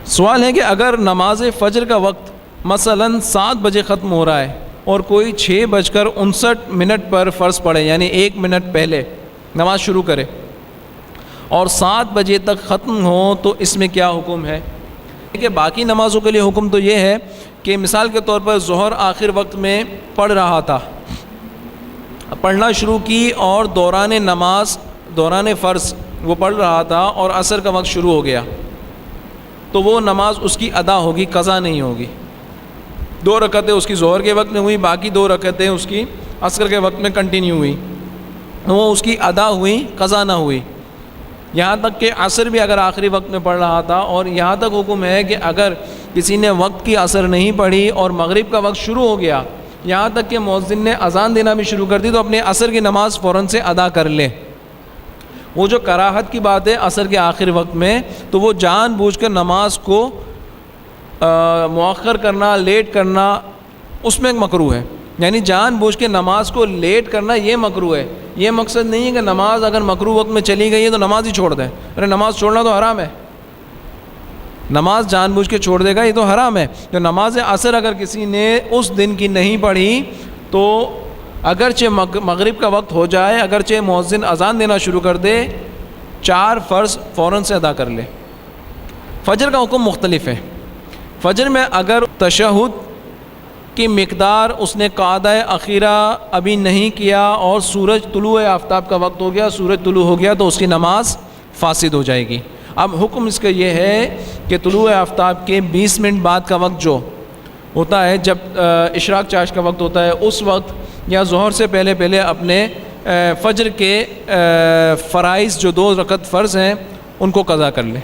سوال ہے کہ اگر نماز فجر کا وقت مثلاً 7 بجے ختم ہو رہا ہے اور کوئی 6:59 پر فرض پڑھے، یعنی 1 منٹ پہلے نماز شروع کرے اور 7 بجے تک ختم ہو، تو اس میں کیا حکم ہے؟ کہ باقی نمازوں کے لیے حکم تو یہ ہے کہ مثال کے طور پر ظہر آخر وقت میں پڑھ رہا تھا، پڑھنا شروع کی اور دوران فرض وہ پڑھ رہا تھا اور عصر کا وقت شروع ہو گیا، تو وہ نماز اس کی ادا ہوگی، قضا نہیں ہوگی۔ 2 رکعتیں اس کی ظہر کے وقت میں ہوئی، باقی 2 رکعتیں اس کی عصر کے وقت میں کنٹینیو ہوئی، وہ اس کی ادا ہوئی، قضا نہ ہوئی۔ یہاں تک کہ عصر بھی اگر آخری وقت میں پڑھ رہا تھا، اور یہاں تک حکم ہے کہ اگر کسی نے وقت کی عصر نہیں پڑھی اور مغرب کا وقت شروع ہو گیا، یہاں تک کہ مؤذن نے اذان دینا بھی شروع کر دی، تو اپنے عصر کی نماز فوراً سے ادا کر لے۔ وہ جو کراہت کی بات ہے عصر کے آخر وقت میں، تو وہ جان بوجھ کر نماز کو مؤخر کرنا، لیٹ کرنا، اس میں ایک مکروہ ہے، یعنی جان بوجھ کے نماز کو لیٹ کرنا یہ مکروہ ہے۔ یہ مقصد نہیں ہے کہ نماز اگر مکروہ وقت میں چلی گئی ہے تو نماز ہی چھوڑ دیں، ارے نماز چھوڑنا تو حرام ہے، نماز جان بوجھ کے چھوڑ دے گا یہ تو حرام ہے۔ جو نماز عصر اگر کسی نے اس دن کی نہیں پڑھی، تو اگرچہ مغرب کا وقت ہو جائے، اگرچہ مؤذن اذان دینا شروع کر دے، 4 فرض فوراً سے ادا کر لے۔ فجر کا حکم مختلف ہے۔ فجر میں اگر تشہد کی مقدار اس نے قعدہ اخیرہ ابھی نہیں کیا اور سورج طلوع آفتاب کا وقت ہو گیا، سورج طلوع ہو گیا، تو اس کی نماز فاسد ہو جائے گی۔ اب حکم اس کا یہ ہے کہ طلوع آفتاب کے 20 منٹ بعد کا وقت جو ہوتا ہے، جب اشراق چاش کا وقت ہوتا ہے، اس وقت یا ظہر سے پہلے اپنے فجر کے فرائض جو 2 رکعت فرض ہیں ان کو قضا کر لے۔